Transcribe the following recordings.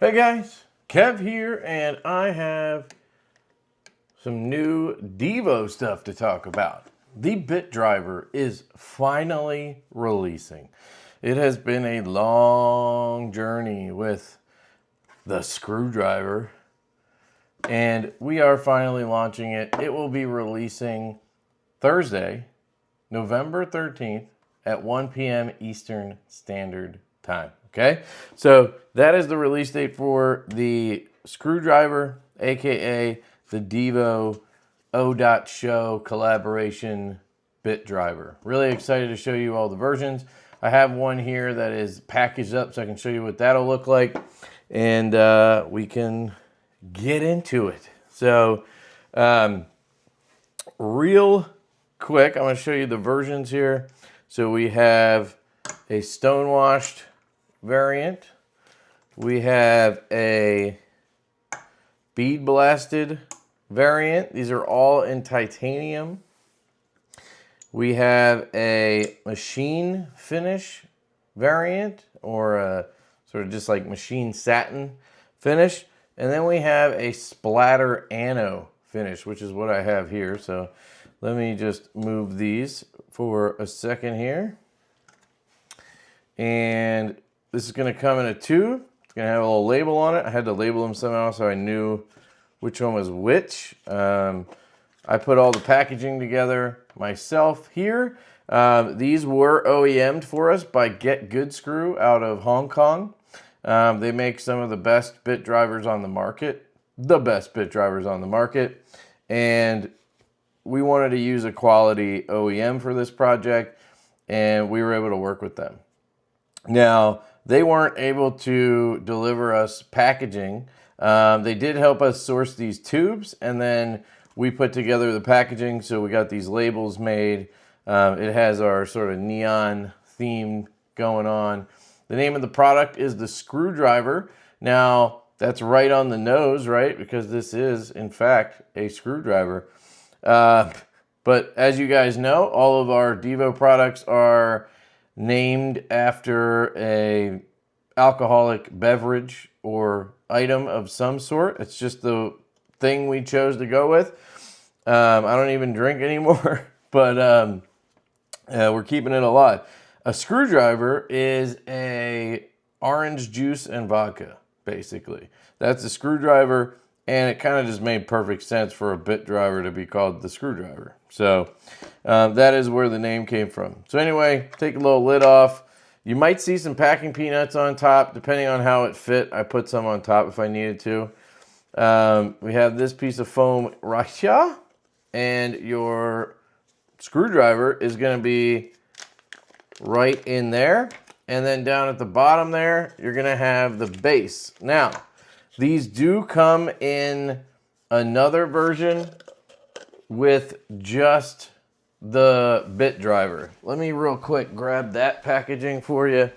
Hey guys, Kev here, and I have some new Divo stuff to talk about. The bit driver is finally releasing. It has been a long journey with the screwdriver, and we are finally launching it. It will be releasing Thursday, November 13th at 1 p.m. Eastern Standard Time. Okay, so that is the release date for the screwdriver, aka the Divo O.Sho collaboration bit driver. Really excited to show you all the versions. I have one here that is packaged up so I can show you what that'll look like, and we can get into it. So real quick, I'm going to show you the versions here. So we have a Stonewashed variant. We have a Beadblasted variant. These are all in titanium. We have a machine finish variant, or a sort of just like machine satin finish. And then we have a Splatter Ano finish, which is what I have here. So let me just move these for a second here. And this is going to come in a tube. It's going to have a little label on it. I had to label them somehow so I knew which one was which. I put all the packaging together myself here. These were OEM'd for us by GetGoodSkrew out of Hong Kong. They make some of the best bit drivers on the market. The best bit drivers on the market. And we wanted to use a quality OEM for this project, and we were able to work with them. Now, they weren't able to deliver us packaging. They did help us source these tubes, and then we put together the packaging, so we got these labels made. It has our sort of neon theme going on. The name of the product is the screwdriver. Now, that's right on the nose, right? Because this is, in fact, a screwdriver. But as you guys know, all of our Divo products are named after a alcoholic beverage or item of some sort. It's just the thing we chose to go with. I don't even drink anymore, but we're keeping it alive. A screwdriver is a orange juice and vodka, basically. That's a screwdriver, and it kind of just made perfect sense for a bit driver to be called the screwdriver. So that is where the name came from. So anyway, take a little lid off. You might see some packing peanuts on top, depending on how it fit. I put some on top if I needed to. We have this piece of foam right here, and your screwdriver is going to be right in there. And then down at the bottom there, you're going to have the base. Now, these do come in another version with just the bit driver. Let me real quick grab that packaging for you.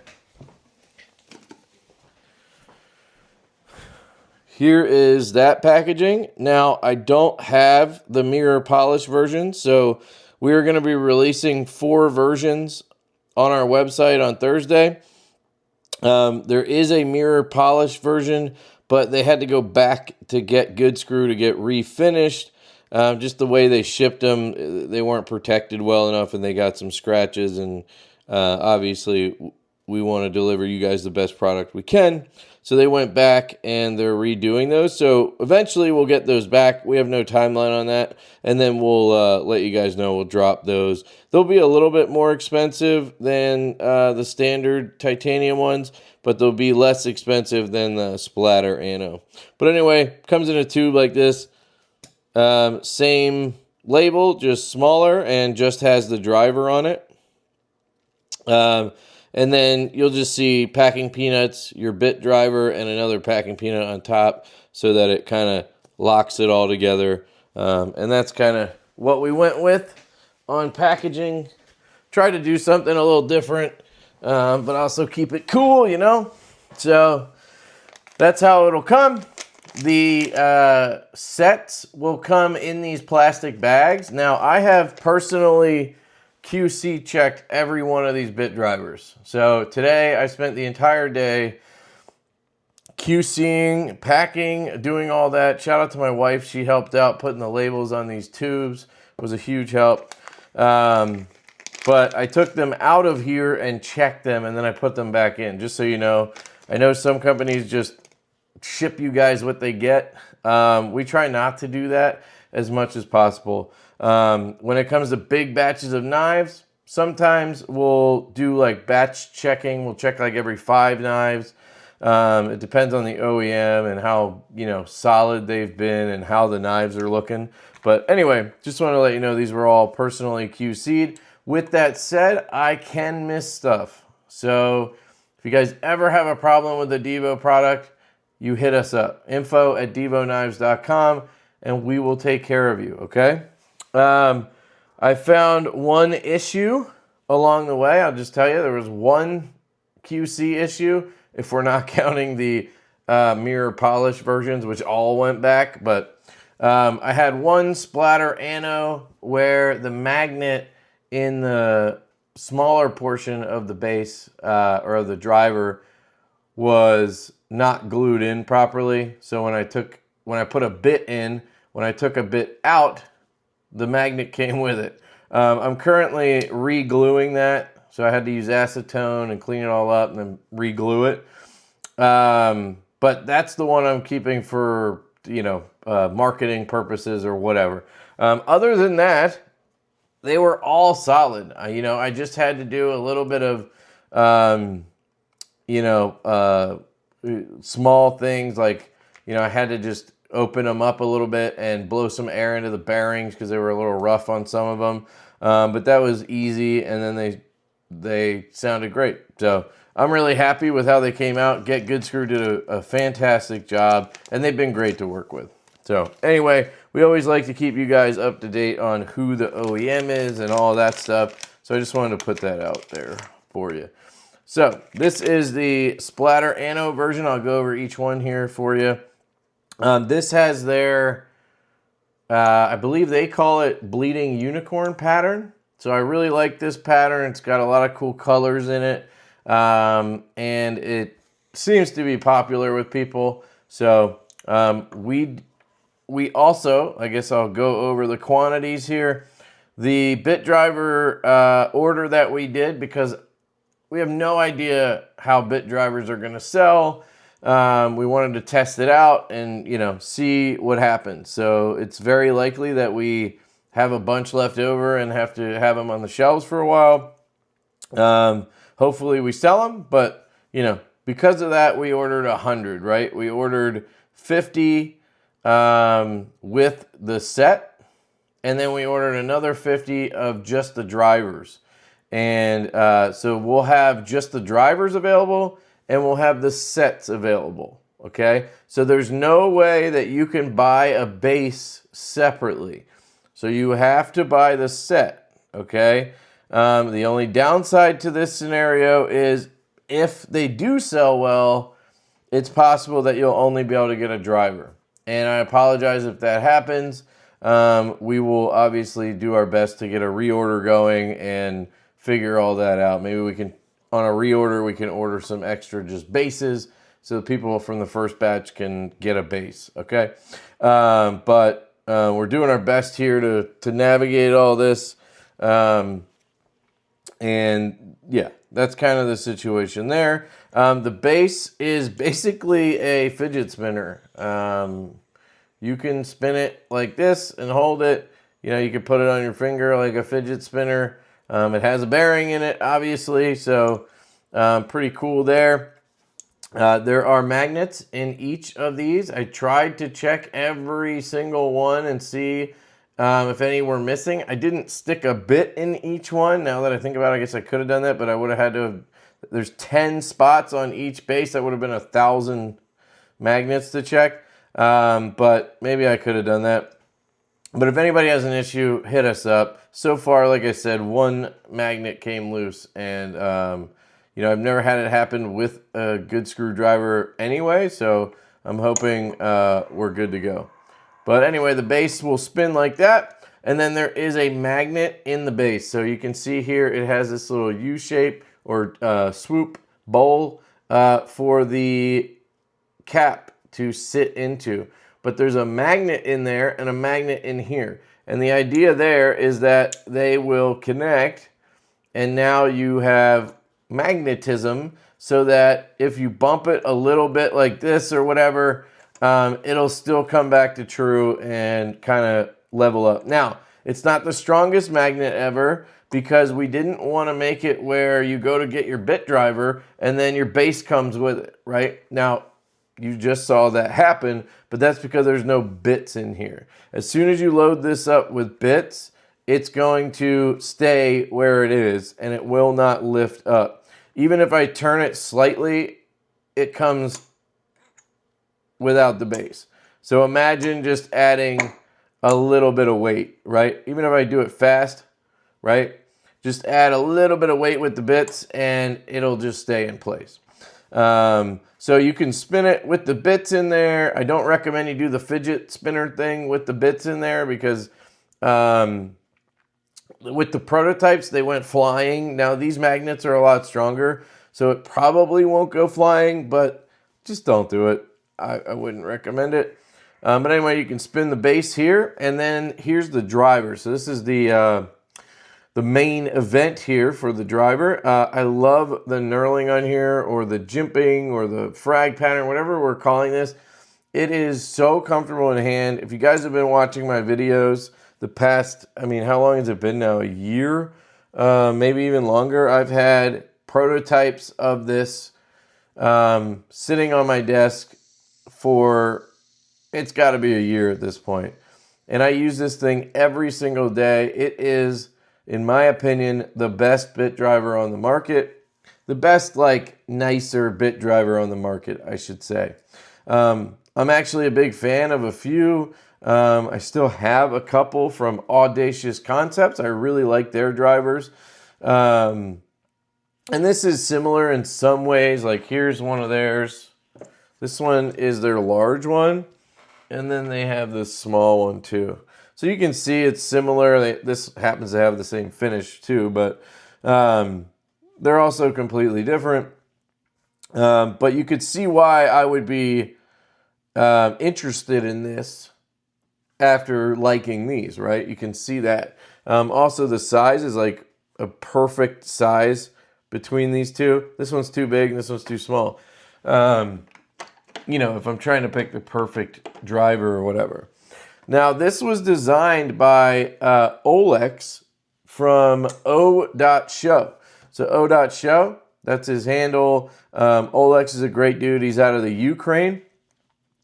Here is that packaging. Now, I don't have the mirror polish version, so we're going to be releasing 4 versions on our website on Thursday. There is a mirror polish version, but they had to go back to GetGoodSkrew to get refinished. Just the way they shipped them, they weren't protected well enough, and they got some scratches. And obviously, we want to deliver you guys the best product we can. So they went back, and they're redoing those. So eventually, we'll get those back. We have no timeline on that. And then we'll let you guys know. We'll drop those. They'll be a little bit more expensive than the standard titanium ones, but they'll be less expensive than the Splatter Ano. But anyway, comes in a tube like this. Same label, just smaller, and just has the driver on it. And then you'll just see packing peanuts, your bit driver, and another packing peanut on top so that it kind of locks it all together. And that's kind of what we went with on packaging. Try to do something a little different, but also keep it cool, you know? So that's how it'll come. The sets will come in these plastic bags. Now, I have personally QC checked every one of these bit drivers. So today I spent the entire day QCing, packing, doing all that. Shout out to my wife. She helped out putting the labels on these tubes. It was a huge help. But I took them out of here and checked them, and then I put them back in, just so you know. I know some companies just ship you guys what they get. We try not to do that as much as possible. When it comes to big batches of knives, sometimes we'll do like batch checking. We'll check like every 5 knives. It depends on the OEM and how, you know, solid they've been and how the knives are looking. But anyway, just want to let you know these were all personally QC'd. With that said, I can miss stuff. So if you guys ever have a problem with the Divo product, you hit us up. info@divoknives.com and we will take care of you, okay? I found one issue along the way. I'll just tell you, there was one QC issue, if we're not counting the mirror polish versions, which all went back. But I had one Splatter Ano where the magnet in the smaller portion of the base or of the driver was not glued in properly. So when I put a bit in, when I took a bit out, the magnet came with it. I'm currently re-gluing that, so I had to use acetone and clean it all up and then re-glue it. But that's the one I'm keeping for, you know, marketing purposes or whatever. Other than that, they were all solid. You know, I just had to do a little bit of, you know, small things like, you know, I had to just open them up a little bit and blow some air into the bearings because they were a little rough on some of them. But that was easy, and then they sounded great. So I'm really happy with how they came out. GetGoodSkrew did a fantastic job, and they've been great to work with. So anyway, we always like to keep you guys up to date on who the OEM is and all that stuff. So I just wanted to put that out there for you. So this is the Splatter Ano version. I'll go over each one here for you. This has their, I believe they call it Bleeding Unicorn pattern. So I really like this pattern. It's got a lot of cool colors in it. And it seems to be popular with people. So we also, I guess I'll go over the quantities here. The bit driver order that we did, because we have no idea how bit drivers are going to sell. We wanted to test it out and, you know, see what happens. So it's very likely that we have a bunch left over and have to have them on the shelves for a while. Hopefully we sell them, but, you know, because of that, we ordered 100, right? We ordered 50 with the set, and then we ordered another 50 of just the drivers. And so we'll have just the drivers available, and we'll have the sets available, okay? So there's no way that you can buy a base separately. So you have to buy the set, okay? The only downside to this scenario is if they do sell well, it's possible that you'll only be able to get a driver. And I apologize if that happens. We will obviously do our best to get a reorder going and figure all that out. Maybe we can, on a reorder, we can order some extra just bases so the people from the first batch can get a base, okay? But we're doing our best here to navigate all this. And yeah, that's kind of the situation there. The base is basically a fidget spinner. You can spin it like this and hold it. You know, you can put it on your finger like a fidget spinner. It has a bearing in it, obviously, so pretty cool there. There are magnets in each of these. I tried to check every single one and see if any were missing. I didn't stick a bit in each one. Now that I think about it, I guess I could have done that, but I would have had to have, there's 10 spots on each base. That would have been 1,000 magnets to check. But maybe I could have done that. But if anybody has an issue, hit us up. So far, like I said, one magnet came loose, and you know, I've never had it happen with a good screwdriver anyway, so I'm hoping we're good to go. But anyway, the base will spin like that, and then there is a magnet in the base. So you can see here it has this little U shape or swoop bowl for the cap to sit into, but there's a magnet in there and a magnet in here. And the idea there is that they will connect, and now you have magnetism so that if you bump it a little bit like this or whatever, it'll still come back to true and kind of level up. Now, it's not the strongest magnet ever because we didn't want to make it where you go to get your bit driver and then your base comes with it, right? Now, you just saw that happen, but that's because there's no bits in here. As soon as you load this up with bits, it's going to stay where it is and it will not lift up. Even if I turn it slightly, it comes without the base. So imagine just adding a little bit of weight, right? Even if I do it fast, right? Just add a little bit of weight with the bits and it'll just stay in place. So you can spin it with the bits in there. I don't recommend you do the fidget spinner thing with the bits in there because with the prototypes, they went flying. Now these magnets are a lot stronger, so it probably won't go flying, but just don't do it. I wouldn't recommend it. But anyway, you can spin the base here, and then here's the driver. So this is the main event here for the driver. I love the knurling on here, or the jimping, or the frag pattern, whatever we're calling this. It is so comfortable in hand. If you guys have been watching my videos the past, I mean, how long has it been now? A year? Maybe even longer. I've had prototypes of this sitting on my desk for, it's got to be a year at this point. And I use this thing every single day. It is, in my opinion, the best bit driver on the market. The best, like, nicer bit driver on the market, I should say. I'm actually a big fan of a few. I still have a couple from Audacious Concepts. I really like their drivers. And this is similar in some ways. Like, here's one of theirs. This one is their large one. And then they have this small one too. So you can see it's similar. This happens to have the same finish too, but they're also completely different. But you could see why I would be interested in this after liking these, right? You can see that. Also, the size is like a perfect size between these two. This one's too big and this one's too small. You know, if I'm trying to pick the perfect driver or whatever. Now, this was designed by Oleks from O.Sho. So O.Sho, that's his handle. Oleks is a great dude. He's out of the Ukraine.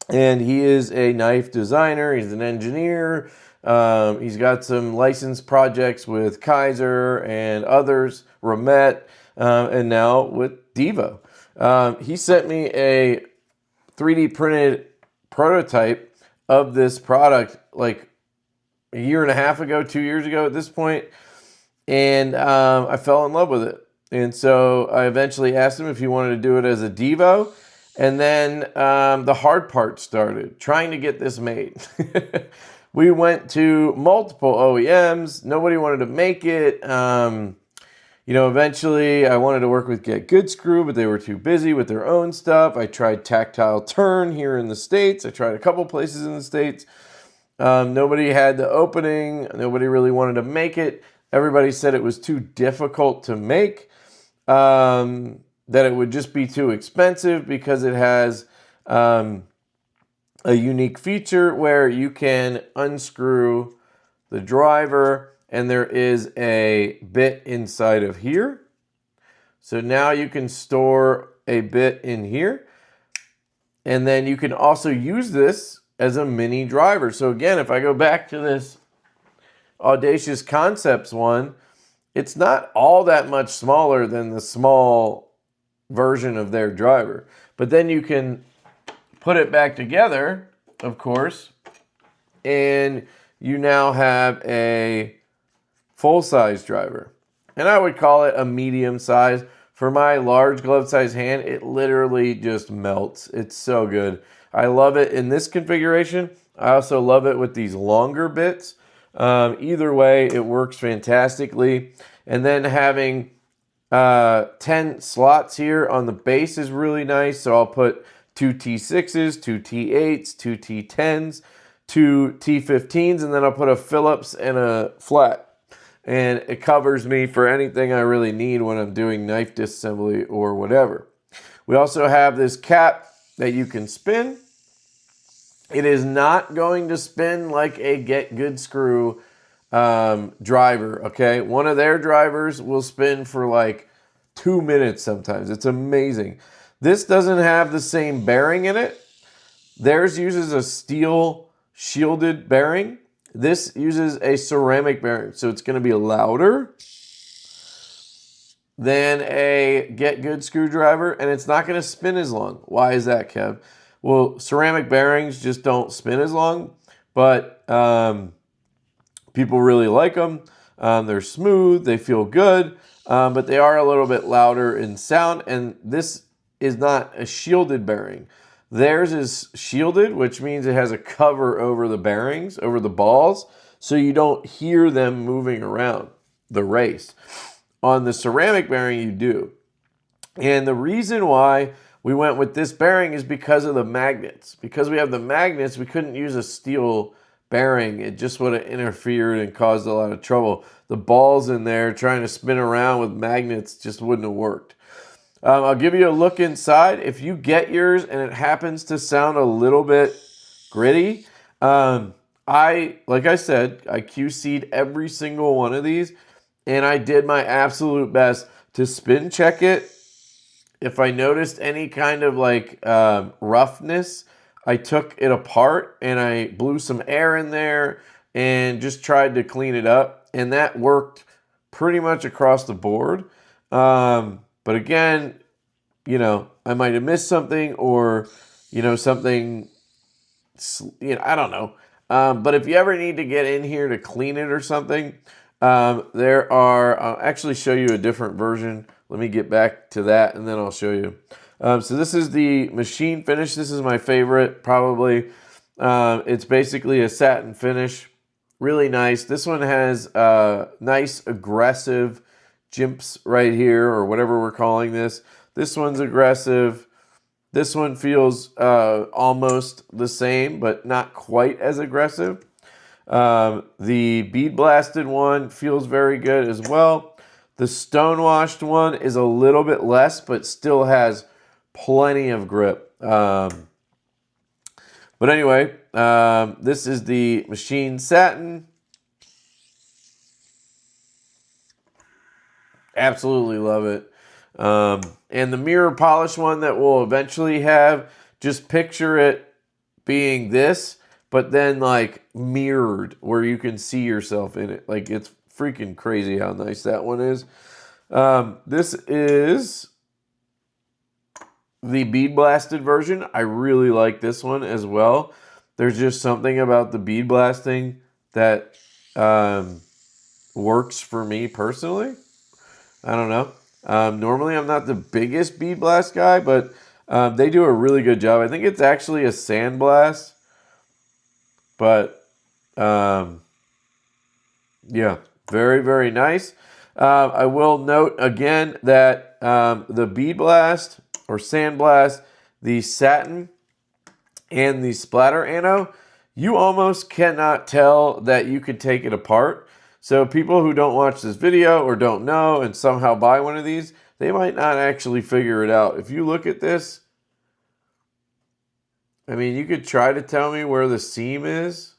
And he is a knife designer. He's an engineer. He's got some licensed projects with Kaiser and others, Ramet, and now with Divo. He sent me a 3D printed prototype of this product like a year and a half ago, 2 years ago at this point. And I fell in love with it. And so I eventually asked him if he wanted to do it as a Divo. And then the hard part started, trying to get this made. We went to multiple OEMs. Nobody wanted to make it. You know, eventually I wanted to work with GetGoodSkrew, but they were too busy with their own stuff. I tried Tactile Turn here in the States. I tried a couple places in the States. Nobody had the opening. Nobody really wanted to make it. Everybody said it was too difficult to make, that it would just be too expensive because it has a unique feature where you can unscrew the driver and there is a bit inside of here. So now you can store a bit in here. And then you can also use this as a mini driver. So again, if I go back to this Audacious Concepts one, it's not all that much smaller than the small version of their driver. But then you can put it back together, of course, and you now have a full-size driver. And I would call it a medium size. For my large glove size hand, it literally just melts. It's so good. I love it in this configuration. I also love it with these longer bits. Either way, it works fantastically. And then having 10 slots here on the base is really nice. So I'll put 2 T6s, 2 T8s, 2 T10s, 2 T15s, and then I'll put a Phillips and a flat. And it covers me for anything I really need when I'm doing knife disassembly or whatever. We also have this cap that you can spin. It is not going to spin like a GetGoodSkrew driver, okay? One of their drivers will spin for like 2 minutes sometimes. It's amazing. This doesn't have the same bearing in it. Theirs uses a steel shielded bearing. This uses a ceramic bearing, so it's going to be louder than a GetGoodSkrew driver, and it's not going to spin as long. Why is that, Kev? Well, ceramic bearings just don't spin as long, but people really like them. They're smooth, they feel good, but they are a little bit louder in sound, and this is not a shielded bearing. Theirs is shielded, which means it has a cover over the bearings, over the balls, so you don't hear them moving around the race. On the ceramic bearing, you do. And the reason why we went with this bearing is because of the magnets. Because we have the magnets, we couldn't use a steel bearing. It just would have interfered and caused a lot of trouble. The balls in there trying to spin around with magnets just wouldn't have worked. I'll give you a look inside. If you get yours and it happens to sound a little bit gritty, like I said, I QC'd every single one of these, and I did my absolute best to spin check it. If I noticed any kind of like roughness, I took it apart and I blew some air in there and just tried to clean it up. And that worked pretty much across the board. But again, you know, I might have missed something or, you know, something, you know, I don't know. But if you ever need to get in here to clean it or something, there are, I'll actually show you a different version. Let me get back to that and then I'll show you. So this is the machine finish. This is my favorite, probably. It's basically a satin finish. Really nice. This one has nice, aggressive jimps right here, or whatever we're calling this. This one's aggressive. This one feels almost the same, but not quite as aggressive. The Beadblasted one feels very good as well. The Stonewashed one is a little bit less, but still has plenty of grip. But anyway, this is the machine satin. Absolutely love it. And the mirror polish one that we'll eventually have, just picture it being this, but then like mirrored where you can see yourself in it. Like, it's freaking crazy how nice that one is. This is the bead blasted version. I really like this one as well. There's just something about the bead blasting that works for me personally. I don't know. Normally I'm not the biggest bead blast guy, but they do a really good job. I think it's actually a sandblast, but yeah, very, very nice. I will note again that the bead blast or sandblast, the satin, and the Splatter Ano, you almost cannot tell that you could take it apart. So people who don't watch this video or don't know and somehow buy one of these, they might not actually figure it out. If you look at this, I mean, you could try to tell me where the seam is.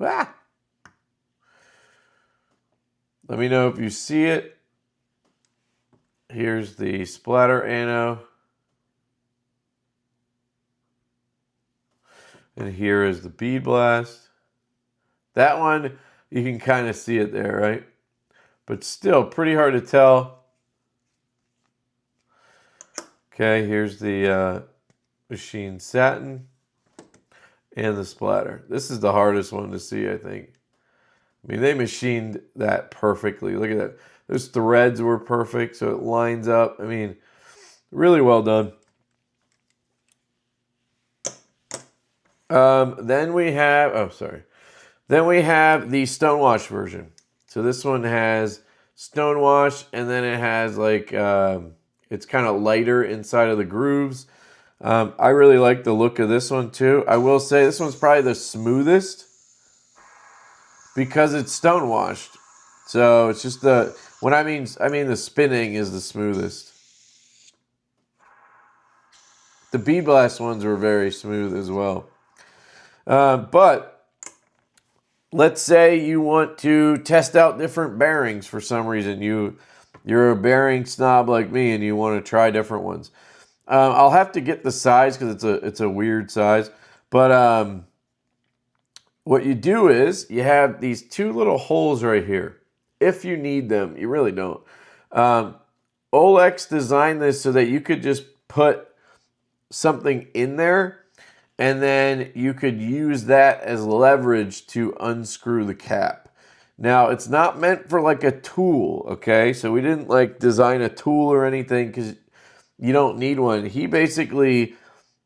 Ah! Let me know if you see it. Here's the Splatter Ano. And here is the bead blast. That one, you can kind of see it there, right? But still pretty hard to tell. Okay, here's the machine satin and the splatter. This is the hardest one to see, I think. I mean, they machined that perfectly. Look at that. Those threads were perfect, so it lines up. I mean, really well done. Then we have, Then we have the Stonewashed version. So this one has Stonewashed, and then it has like, It's kind of lighter inside of the grooves. I really like the look of this one too. I will say this one's probably the smoothest because it's stonewashed. So it's just when I mean the spinning is the smoothest. The Beadblasted ones were very smooth as well. But let's say you want to test out different bearings for some reason. You're a bearing snob like me and you want to try different ones. I'll have to get the size because it's a weird size. But what you do is you have these two little holes right here. If you need them, you really don't. Oleks designed this so that you could just put something in there and then you could use that as leverage to unscrew the cap. Now, it's not meant for like a tool, okay? So we didn't like design a tool or anything because you don't need one. He basically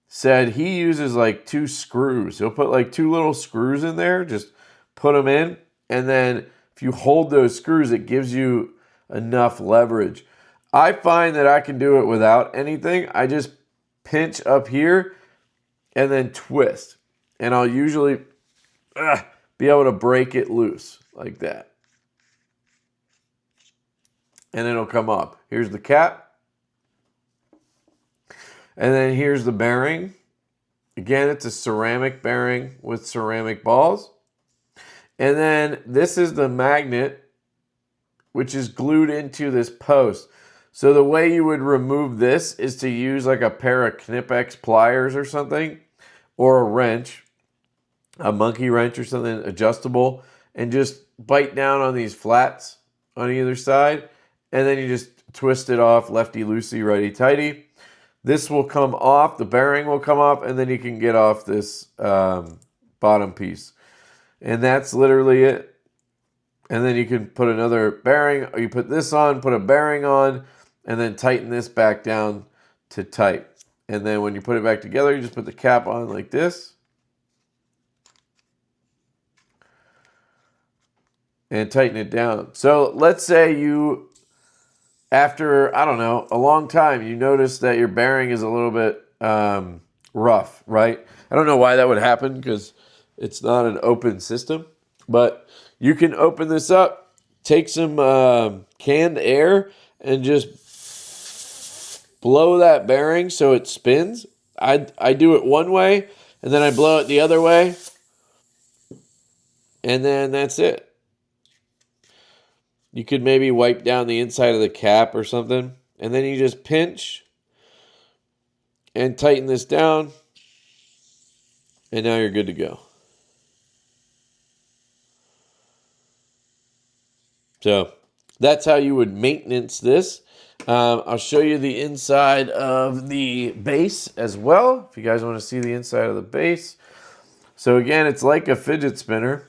said he uses like 2 screws. He'll put like 2 little screws in there, just put them in, and then if you hold those screws, it gives you enough leverage. I find that I can do it without anything. I just pinch up here and then twist. And I'll usually be able to break it loose like that. And it'll come up. Here's the cap. And then here's the bearing. Again, it's a ceramic bearing with ceramic balls. And then this is the magnet, which is glued into this post. So the way you would remove this is to use like a pair of Knipex pliers or something, or a wrench, a monkey wrench or something adjustable, and just bite down on these flats on either side. And then you just twist it off, lefty-loosey, righty-tighty. This will come off, the bearing will come off, and then you can get off this bottom piece. And that's literally it. And then you can put another bearing, or you put this on, put a bearing on, and then tighten this back down to tight. And then when you put it back together, you just put the cap on like this. And tighten it down. So let's say you, after, I don't know, a long time, you notice that your bearing is a little bit rough, right? I don't know why that would happen because it's not an open system. But you can open this up, take some canned air, and just blow that bearing so it spins. I do it one way, and then I blow it the other way, and then that's it. You could maybe wipe down the inside of the cap or something, and then you just pinch and tighten this down, and now you're good to go. So that's how you would maintenance this. I'll show you the inside of the base as well, if you guys want to see the inside of the base. So again, it's like a fidget spinner,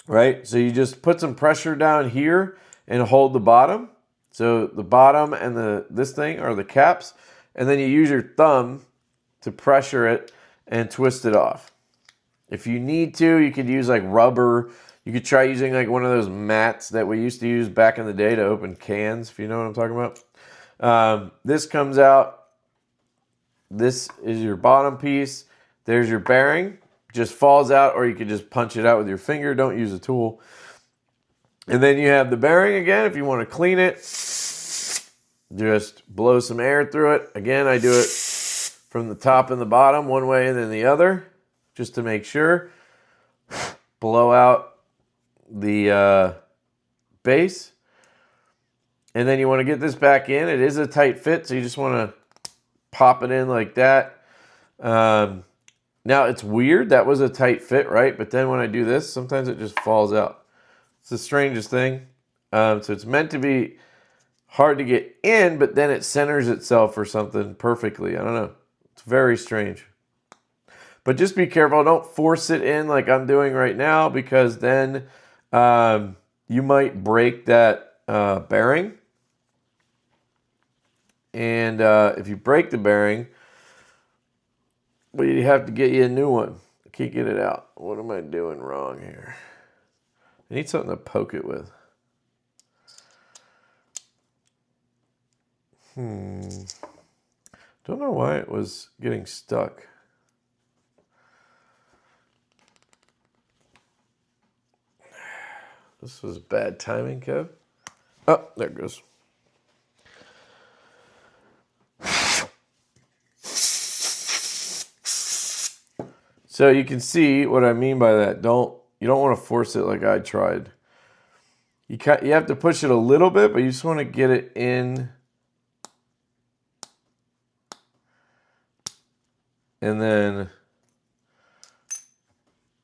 right? So you just put some pressure down here and hold the bottom. So the bottom and this thing are the caps, and then you use your thumb to pressure it and twist it off. If you need to, you could use like rubber. You could try using like one of those mats that we used to use back in the day to open cans, if you know what I'm talking about. This comes out. This is your bottom piece. There's your bearing. Just falls out, or you could just punch it out with your finger. Don't use a tool. And then you have the bearing again. If you want to clean it, just blow some air through it. Again, I do it from the top and the bottom, one way and then the other, just to make sure. Blow out the base. And then you want to get this back in. It is a tight fit, so you just want to pop it in like that. Now, it's weird. That was a tight fit, right? But then when I do this, sometimes it just falls out. It's the strangest thing. So it's meant to be hard to get in, but then it centers itself or something perfectly. I don't know. It's very strange. But just be careful. Don't force it in like I'm doing right now, because then you might break that bearing. And if you break the bearing, well, you have to get you a new one. I can't get it out. What am I doing wrong here? I need something to poke it with. Don't know why it was getting stuck. This was bad timing, Kev. Oh, there it goes. So you can see what I mean by that. You don't want to force it like I tried. You have to push it a little bit, but you just want to get it in. And then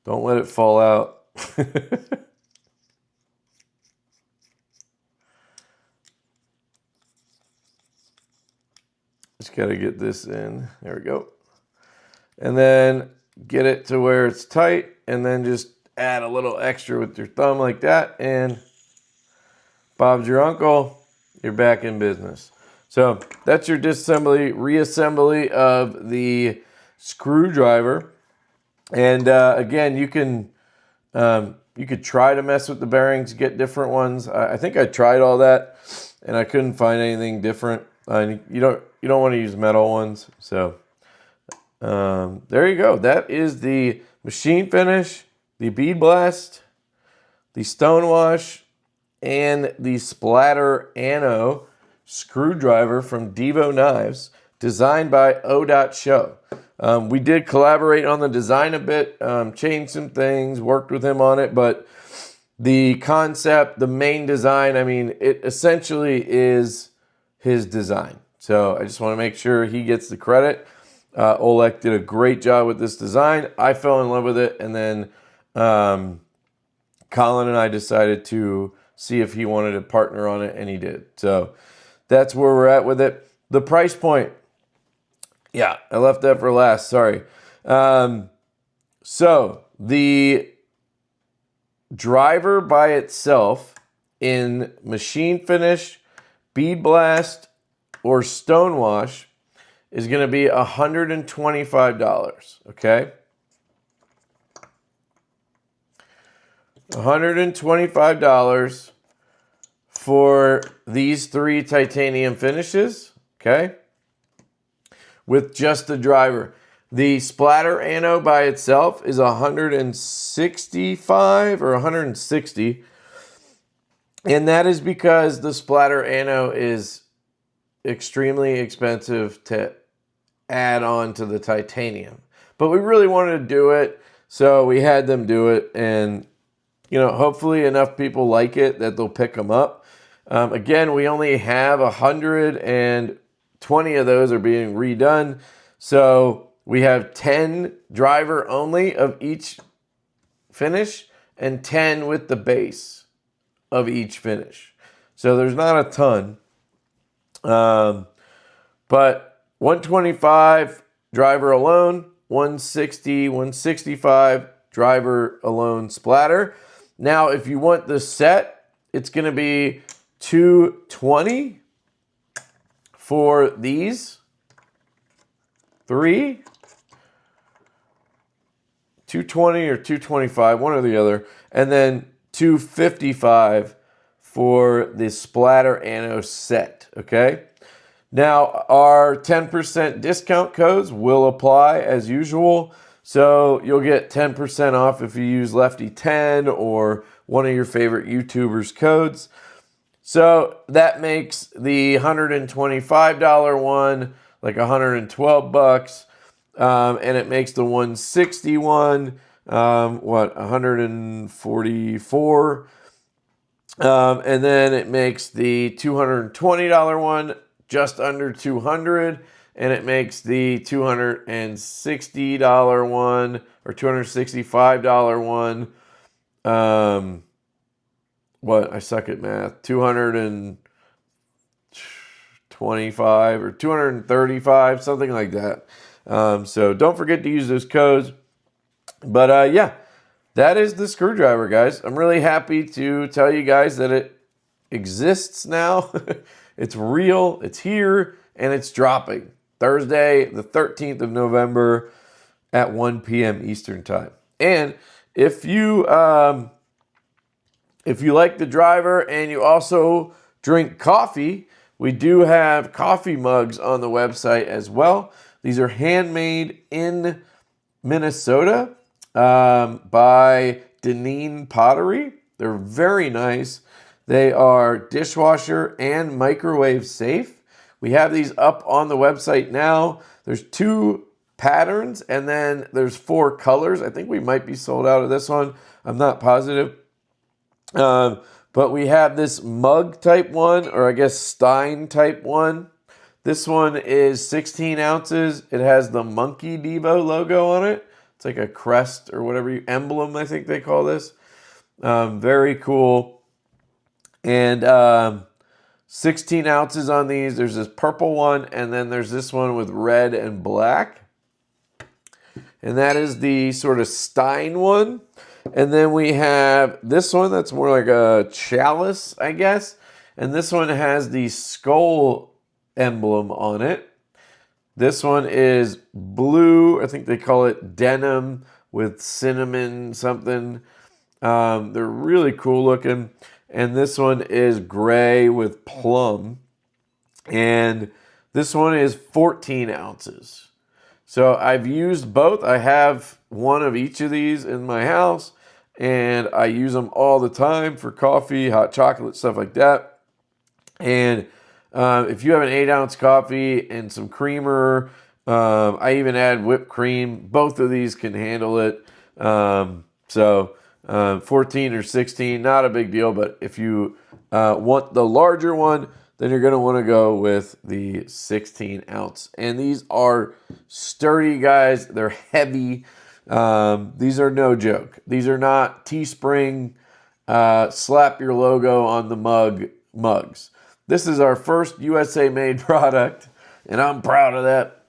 don't let it fall out. Just got to get this in. There we go. And then get it to where it's tight, and then just add a little extra with your thumb like that, and Bob's your uncle. You're back in business. So that's your disassembly, reassembly of the screwdriver. And again, you could try to mess with the bearings, get different ones. I think I tried all that, and I couldn't find anything different. You don't want to use metal ones. So there you go. That is the machine finish, the bead blast, the Stonewash, and the Splatter Ano screwdriver from Divo Knives, designed by O.Sho. We did collaborate on the design a bit, changed some things, worked with him on it, but the concept, the main design, I mean, it essentially is his design. So I just want to make sure he gets the credit. Oleks did a great job with this design. I fell in love with it, and then Colin and I decided to see if he wanted to partner on it, and he did. So that's where we're at with it. The price point, yeah, I left that for last, sorry. So the driver by itself in machine finish, bead blast, or Stonewash is going to be $125, okay? $125 for these 3 titanium finishes, okay? With just the driver. The Splatter Ano by itself is $165 or $160. And that is because the Splatter Ano is extremely expensive to add on to the titanium. But we really wanted to do it, so we had them do it, and you know, hopefully enough people like it that they'll pick them up. Again, we only have 120 of those are being redone. So we have 10 driver only of each finish and 10 with the base of each finish. So there's not a ton. But 125 driver alone, 160, 165 driver alone splatter. Now, if you want the set, it's going to be $220 for these 3. $220 or $225, one or the other. And then $255 for the Splatter Ano set, okay? Now, our 10% discount codes will apply as usual. So you'll get 10% off if you use Lefty10 or one of your favorite YouTubers' codes. So that makes the $125 one like $112, and it makes the 161 $144, and then it makes the $220 one just under $200. And it makes the $260 one or $265 one. I suck at math. 225 or 235, something like that. So don't forget to use those codes. But yeah, that is the screwdriver, guys. I'm really happy to tell you guys that it exists now. It's real. It's here, and it's dropping. Thursday, the 13th of November at 1 p.m. Eastern Time. And if you like the driver and you also drink coffee, We do have coffee mugs on the website as well. These are handmade in Minnesota by Deneen Pottery. They're very nice. They are dishwasher and microwave safe. We have these up on the website now. There's 2 patterns and then there's 4 colors. I think we might be sold out of this one. I'm not positive. But we have this mug type one, or I guess Stein type one. This one is 16 ounces. It has the Monkey Divo logo on it. It's like a crest or whatever emblem, I think they call this. Very cool. And 16 ounces on these. There's this purple one, and then there's this one with red and black. And that is the sort of Stein one. And then we have this one that's more like a chalice, I guess. And this one has the skull emblem on it. This one is blue. I think they call it denim with cinnamon something. They're really cool looking. And this one is gray with plum. And this one is 14 ounces. So I've used both. I have one of each of these in my house, and I use them all the time for coffee, hot chocolate, stuff like that. And if you have an 8-ounce coffee and some creamer, I even add whipped cream. Both of these can handle it. 14 or 16, not a big deal. But if you want the larger one, then you're going to want to go with the 16 ounce. And these are sturdy, guys. They're heavy. These are no joke. These are not Teespring slap your logo on the mugs. This is our first USA made product, and I'm proud of that.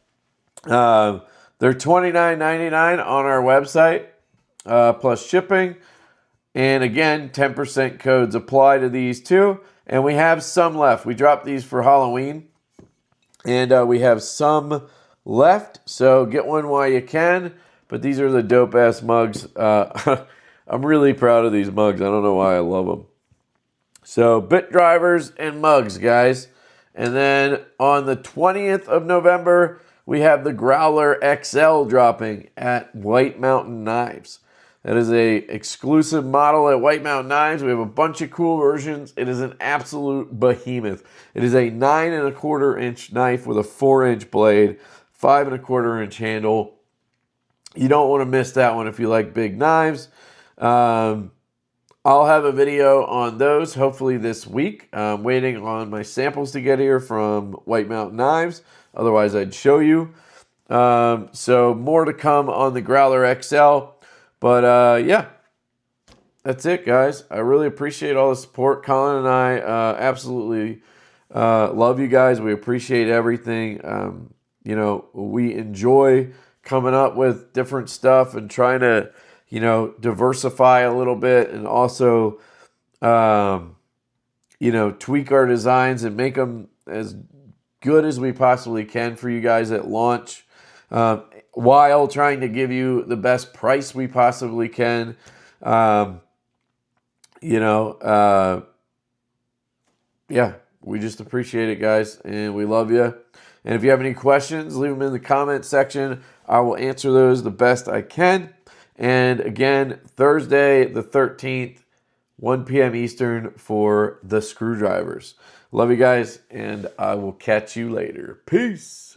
They're $29.99 on our website, plus shipping. And again, 10% codes apply to these too. And we have some left. We dropped these for Halloween. And we have some left. So get one while you can. But these are the dope-ass mugs. I'm really proud of these mugs. I don't know why I love them. So bit drivers and mugs, guys. And then on the 20th of November, we have the Growler XL dropping at White Mountain Knives. That is a exclusive model at White Mountain Knives. We have a bunch of cool versions. It is an absolute behemoth. It is a 9 1/4 inch knife with a 4-inch blade, 5 1/4 inch handle. You don't want to miss that one if you like big knives. I'll have a video on those hopefully this week. I'm waiting on my samples to get here from White Mountain Knives. Otherwise, I'd show you. So more to come on the Growler XL. But yeah, that's it, guys. I really appreciate all the support. Colin and I absolutely love you guys. We appreciate everything. You know, we enjoy coming up with different stuff and trying to, you know, diversify a little bit and also, you know, tweak our designs and make them as good as we possibly can for you guys at launch. While trying to give you the best price we possibly can. Yeah, we just appreciate it, guys, and we love you. And if you have any questions, leave them in the comment section. I will answer those the best I can. And again, Thursday the 13th, 1 p.m. Eastern for the screwdrivers. Love you guys, and I will catch you later. Peace.